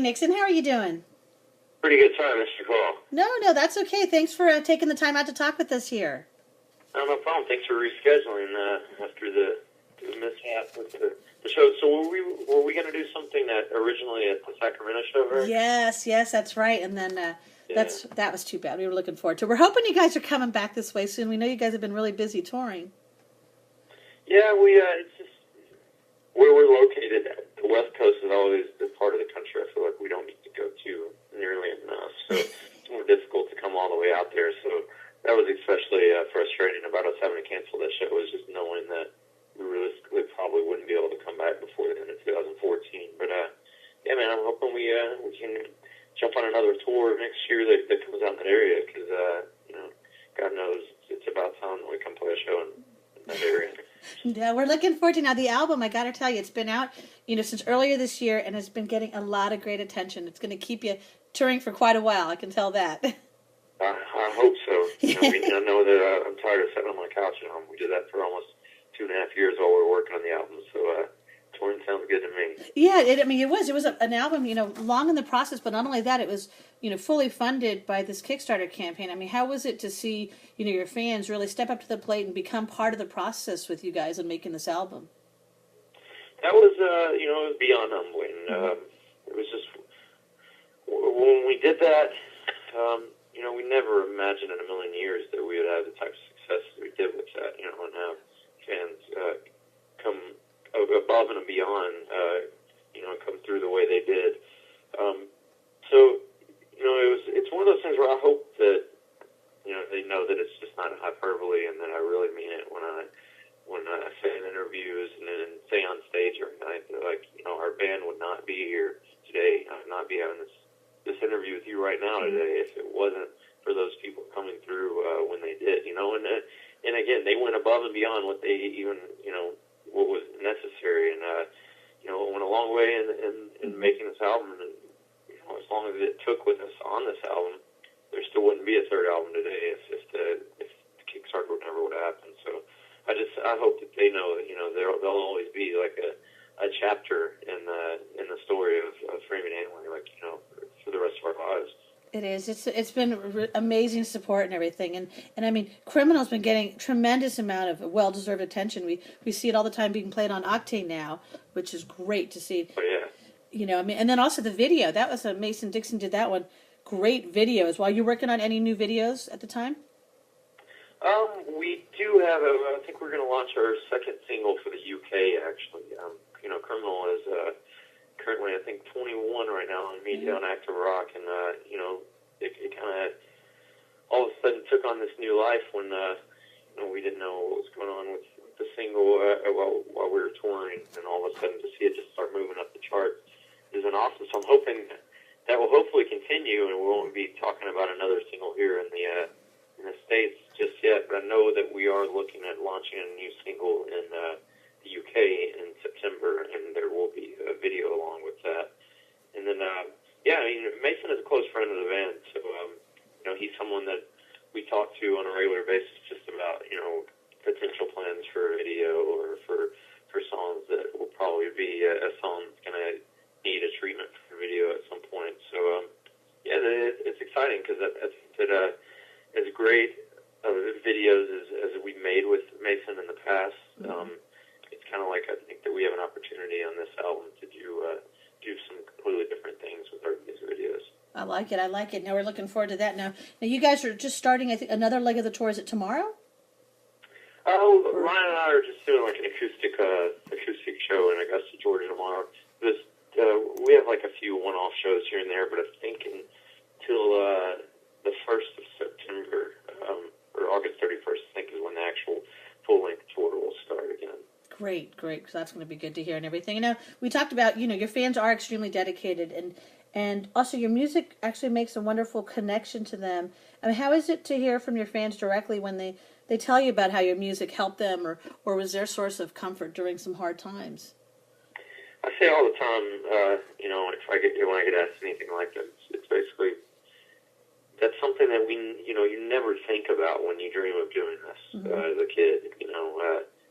Nixon. How are you doing? Pretty good time, Mr. Call. No, that's okay. Thanks for taking the time out to talk with us here. No problem. Thanks for rescheduling after the mishap with the show. So were we going to do something that originally at the Sacramento show, right? Yes, that's right. And then that was too bad. We were looking forward to it. We're hoping you guys are coming back this way soon. We know you guys have been really busy touring. Yeah, it's just where we're located. The West Coast is always the part of the country I feel like we don't need to go to nearly enough. So it's more difficult to come all the way out there. So that was especially frustrating about us having to cancel that show, was just knowing that we realistically probably wouldn't be able to come back before the end of 2014. But yeah, man, I'm hoping we can jump on another tour next year that comes out in that area, because God knows it's about time that we come play a show in that area. Yeah, we're looking forward to now the album. I got to tell you, it's been out, since earlier this year, and it's been getting a lot of great attention. It's going to keep you touring for quite a while. I can tell that. I hope so. I know that I'm tired of sitting on my couch at home. We did that for almost 2.5 years while we were working on the album. So touring sounds good to me. Yeah, it was. It was an album, long in the process, but not only that, it was, fully funded by this Kickstarter campaign. I mean, how was it to see, your fans really step up to the plate and become part of the process with you guys in making this album? That was, it was beyond humbling. It was just, when we did that, we never imagined in a million years that we would have the type of success that we did with that, and have fans come above and beyond, come through the way they did. So, it's one of those things where I hope that, they know that it's just not hyperbole, and that I really mean it when I say in interviews and then say on stage every night that, our band would not be here today. I would not be having this interview with you right now today if it wasn't for those people coming through when they did, and again, they went above and beyond what they even, what was necessary, and, it went a long way in making this album, and, as long as it took with us on this album, there still wouldn't be a third album today if the Kickstarter never would have happened. So I hope that they know that, they'll always be like a chapter in the story of Freeman Hanley, for the rest of our lives. It is. It's been amazing support and everything, and I mean, Criminal's been getting tremendous amount of well-deserved attention. We see it all the time being played on Octane now, which is great to see. Oh yeah. And then also the video. That was Mason Dixon did that one. Great video as well. You working on any new videos at the time? We do have I think we're going to launch our second single for the UK, actually. Criminal is currently, I think, 21 right now on Media on Active Rock, and, it kind of all of a sudden took on this new life when, we didn't know what was going on with the single while we were touring, and all of a sudden to see it just start moving up the charts is an awesome. So I'm hoping that will hopefully continue, and we won't be talking about another single here in the States just yet, but I know that we are looking at launching a new single in the UK in September, and there will be a video along with that. And then, Mason is a close friend of the band, so, he's someone that we talk to on a regular basis just about, potential plans for a video or for songs that will probably be a song that's going to need a treatment for video at some point. So, it's exciting because as great of videos as we made with Mason in the past, it's kind of like I think that we have an opportunity on this album to do some completely different things with our music videos. I like it. Now we're looking forward to that. Now you guys are just starting, I think, another leg of the tour. Is it tomorrow? Ryan and I are just doing like an acoustic show in Augusta, Georgia tomorrow. We have like a few one-off shows here and there, but I think until the 1st of September, or August 31st, I think is when the actual full-length tour will start again. Great. So that's going to be good to hear and everything. And now we talked about, your fans are extremely dedicated, and also your music actually makes a wonderful connection to them. I mean, how is it to hear from your fans directly when they tell you about how your music helped them or was their source of comfort during some hard times? I say all the time, when I get asked anything like that, it's basically, that's something that you never think about when you dream of doing this as a kid.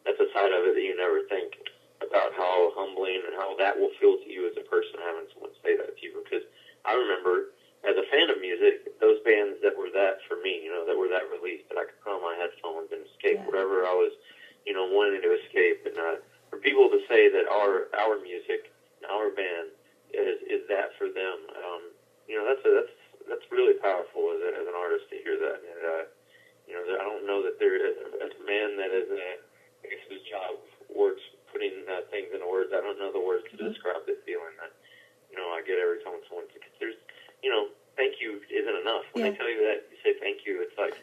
That's a side of it that you never think about, how humbling and how that will feel to you as a person having someone say that to you. Because I remember as a fan of music, those bands that were that for me, that were that release, that I could put on my headphones and escape wherever I was, wanting to escape. And for people to say that our music, our band is that for them, that's really powerful as an artist to hear that. And I don't know that there is as a man that is I guess his job works putting things into words. I don't know the words to describe the feeling that I get every time someone there's thank you isn't enough. When they tell you that you say thank you, it's like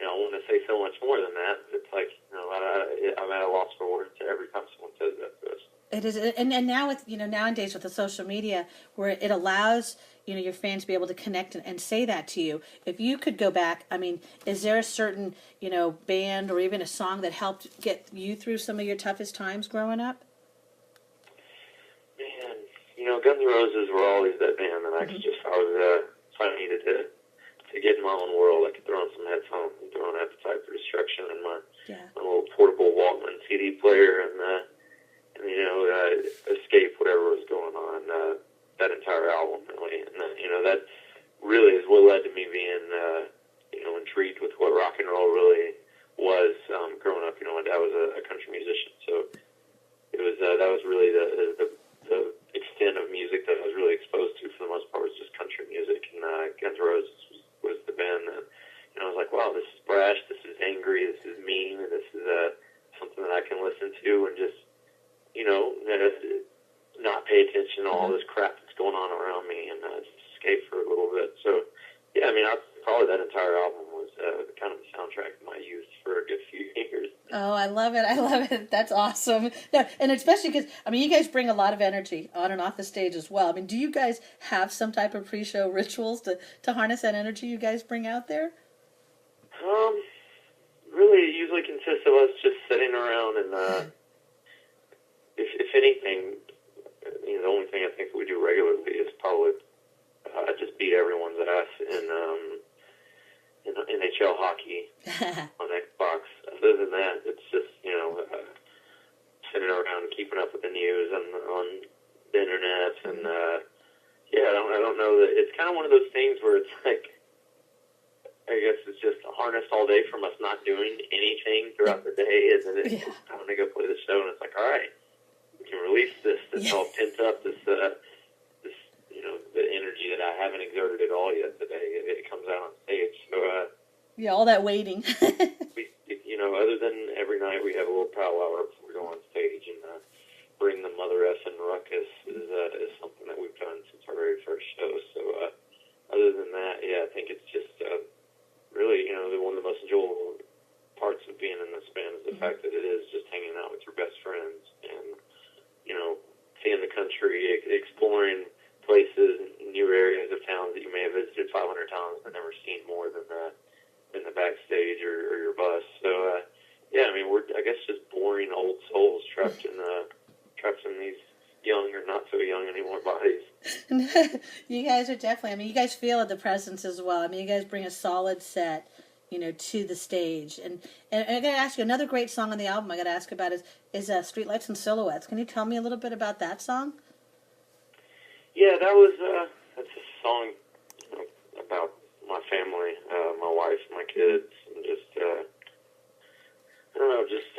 I want to say so much more than that. It's like I'm at a loss for words every time someone says that to us. It is, and now with nowadays with the social media, where it allows your fans to be able to connect and say that to you. If you could go back, I mean, is there a certain band or even a song that helped get you through some of your toughest times growing up? Man, Guns N' Roses were always that band that I could just if I needed to get in my own world, I could throw on some headphones and throw on Appetite for Destruction and my little portable Walkman CD player and escape whatever was going on. That entire album, really, and that really is what led to me being intrigued with what rock and roll really was growing up. My dad was a country musician, so it was that was really the extent of music that I was really exposed to for the most part was just country music, and Guns N' Roses was the band that I was like, wow, this is brash, this is angry, this is mean, and this is something that I can listen to and just not pay attention to all this crap that's going on around me and just escape for a little bit. So, yeah, I mean, probably that entire album was kind of the soundtrack of my youth for a good few years. Oh, I love it. I love it. That's awesome. No, and especially because, I mean, you guys bring a lot of energy on and off the stage as well. I mean, do you guys have some type of pre-show rituals to harness that energy you guys bring out there? Really, it usually consists of us just sitting around and, if anything, the only thing I think we do regularly is probably just beat everyone's ass in NHL hockey on Xbox. Other than that, it's just sitting around keeping up with the news on the internet, and I don't know that it's kind of one of those things where it's like I guess it's just harnessed all day from us not doing anything throughout the day, and then it's time to go play the show, and it's like, all right, we can release this all pent up, this the energy that I haven't exerted at all yet today. It comes out on stage. So all that waiting. we, other than every night we have a little powwow before we go on stage, and bring the mother effing ruckus is something that we've done since our very first show. So other than that, I think it's just really one of the most enjoyable parts of being in this band is the fact that it is just hanging out with your best friends and seeing the country, exploring places, new areas of towns that you may have visited 500 times but never seen more than the backstage or your bus. So I mean, we're I guess just boring old souls trapped in these young or not so young anymore bodies. You guys are definitely. I mean, you guys feel the presence as well. I mean, you guys bring a solid set, to the stage. And I got to ask you, another great song on the album I got to ask about is Streetlights and Silhouettes. Can you tell me a little bit about that song? Yeah, that's a song about my family, my wife, my kids, and just, I don't know, just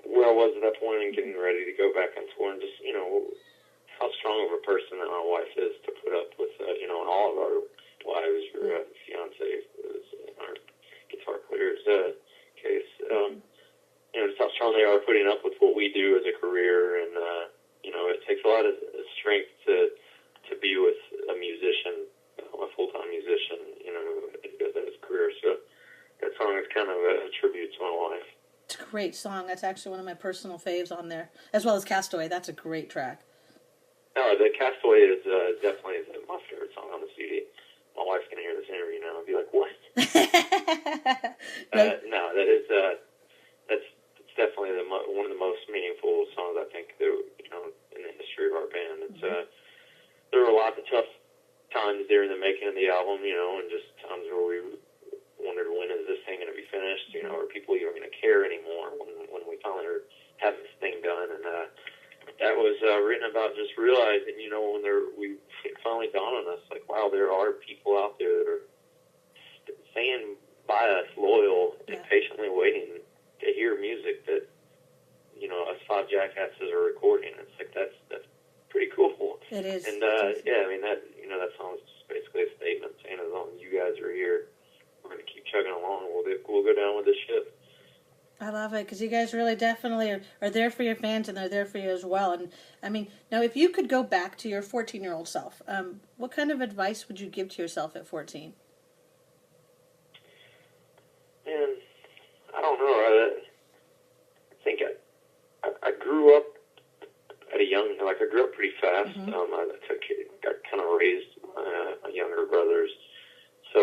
where I was at that point and getting ready to go back on tour and just, how strong of a person that my wife is to put up with, and all of our wives, your fiance, our guitar player's case, just how strong they are putting up with what we do as a career, and, it takes a lot of strength to be with a musician, a full-time musician, that does that as a career. So that song is kind of a tribute to my wife. It's a great song. That's actually one of my personal faves on there, as well as Castaway. That's a great track. No, the Castaway is definitely my favorite song on the CD. My wife's going to hear this interview now and be like, what? No, that's definitely one of the most meaningful songs I think that, in the history of our band. It's there were a lot of tough times during the making of the album, and just times where we wondered, when is this thing going to be finished? Are people even going to care anymore when we finally have this thing done? And that was written about just realizing, when we finally finally dawned on us, like, wow, there are people out there that are staying by us, loyal, and patiently waiting to hear music that, you know, us five jackasses are recording. It's like, that's pretty cool. It is. And, yeah, I mean, that, you know, that song's just basically a statement saying, as long as you guys are here, we're going to keep chugging along. We'll go down with the ship. I love it, because you guys really definitely are there for your fans, and they're there for you as well. And, I mean, now, if you could go back to your 14-year-old self, what kind of advice would you give to yourself at 14? Man, I don't know. I think I grew up at I grew up pretty fast. Mm-hmm. I got kind of raised my younger brothers. So,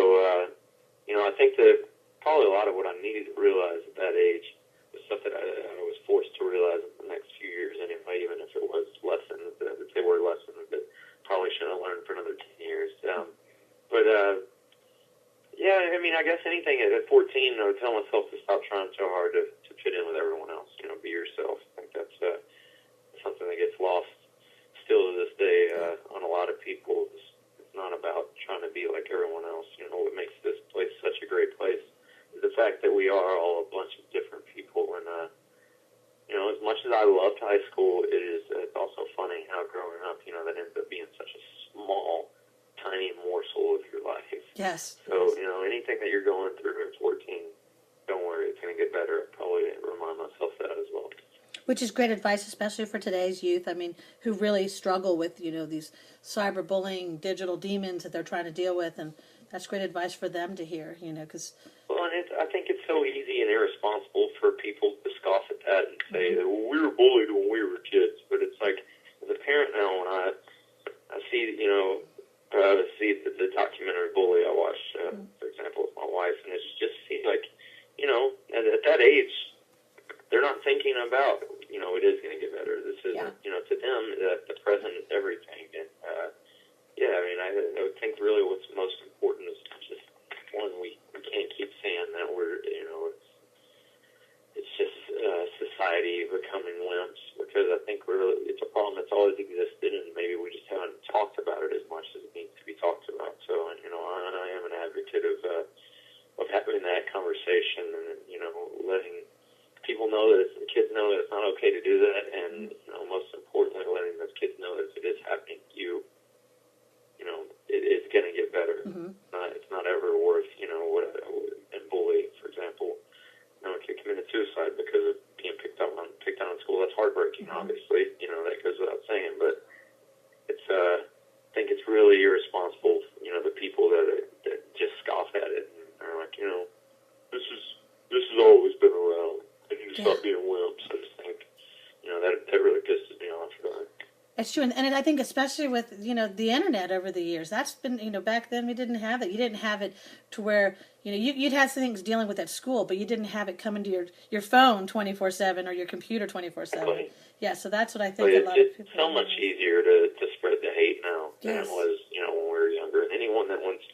you know, I think that probably a lot of what I needed to realize at that age was stuff that I was forced to realize in the next few years anyway, even if it was lessons, that they were lessons that probably shouldn't have learned for another 10 years. But, yeah, I mean, I guess anything at 14, I would tell myself to stop trying so hard to fit in with everyone else. You know, be yourself. I think that's something that gets lost still to this day on a lot of people. It's not about trying to be like everyone else. You know, what makes this place such a great place is the fact that we are all a bunch of different people. And, you know, as much as I loved high school, it's also funny how growing up, you know, that ends up being such a small, tiny morsel of your life. Yes. So, you know, anything that you're going through at 14, don't worry, it's going to get better. I probably remind myself that as well. Which is great advice, especially for today's youth. I mean, who really struggle with, you know, these cyberbullying, digital demons that they're trying to deal with. And that's great advice for them to hear, you know, because... Well, and I think it's so easy and irresponsible for people to scoff at that and say, well, we were bullied when we were kids. But it's like, as a parent now, when I see, you know, the documentary Bully I watched, for example, with my wife, and it's just like, you know, at that age, they're not thinking about, you know, it is going to get better. This isn't, you know, to them, the present is everything. And, yeah, I mean, I would think really what's most important is just, one, we can't keep saying that we're, you know, it's just society becoming wimps, because I think it's a problem that's always existed, and maybe we just haven't talked about it as much as it needs to be talked about. So, you know, I am an advocate of having that conversation and, you know, letting people know that kids know that it's not okay to do that, and, you know, most importantly, letting those kids know that if it is happening to you, you know, it is going to get better. Mm-hmm. It's not ever worth, you know, and bullying, for example, you know, a kid committed suicide because of being picked on in school. That's heartbreaking, obviously, you know, that goes without saying, but it's, I think it's really irresponsible, you know, the people that just scoff at it and are like, you know, this has always been around. They need to stop being wimps. I just think, you know, that really pisses me off. It's true, and I think especially with, you know, the internet over the years, that's been, you know, back then we didn't have it. You didn't have it to where, you know, you'd have some things dealing with at school, but you didn't have it coming to your phone 24/7 or your computer 24/7. Yeah, so that's what I think a lot of people. It's so much easier to spread the hate now than it was, you know, when we were younger. And anyone that wants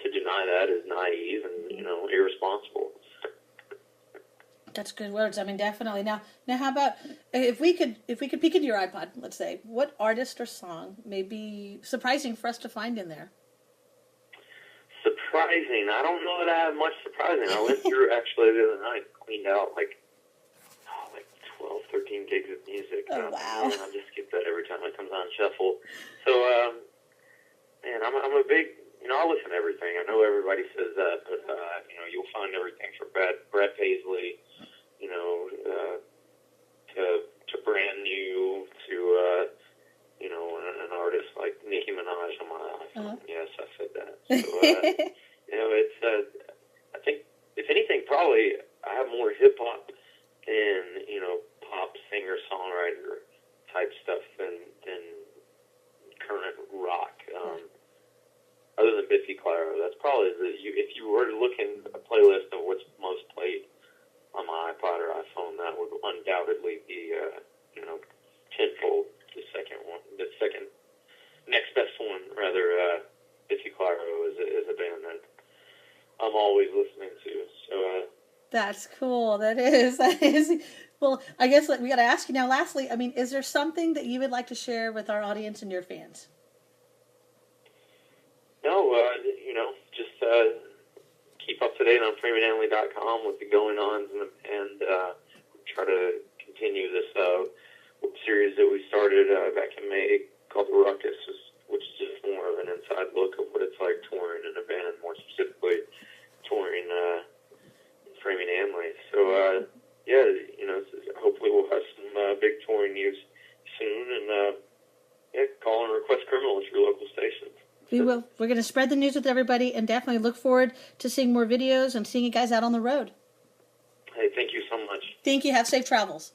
to deny that is naive and, you know, irresponsible. That's good words. I mean, definitely. Now, how about if we could peek into your iPod, let's say, what artist or song may be surprising for us to find in there? Surprising? I don't know that I have much surprising. I went through actually the other night, cleaned out like 12, 13 gigs of music. Oh, wow! And I just skip that every time it comes on shuffle. So, man, I'm a big. You know, I listen to everything. I know everybody says that, but you know, you'll find everything from Brad Paisley, you know, to brand new to you know, an artist like Nicki Minaj on my iPhone. Yes, I said that. So, you know, it's I think if anything, probably I have more hip hop and, you know, pop singer songwriter type stuff than current rock. Other than Biffy Clyro, that's probably if you were to look in a playlist of what's most played on my iPod or iPhone, that would undoubtedly be, you know, tenfold the second next best one, rather. Biffy Clyro is a band that I'm always listening to. So that's cool. That is. Well, I guess we got to ask you now. Lastly, I mean, is there something that you would like to share with our audience and your fans? keep up to date on FramingHanley.com with the going-ons, and try to continue this series that we started back in May called The Ruckus, which is just more of an inside look of what it's like touring in a band, more specifically touring Framing Hanley. So, yeah, hopefully we'll have some big touring news soon, and call and request Criminal at your local stations. We will. We're going to spread the news with everybody, and definitely look forward to seeing more videos and seeing you guys out on the road. Hey, thank you so much. Thank you. Have safe travels.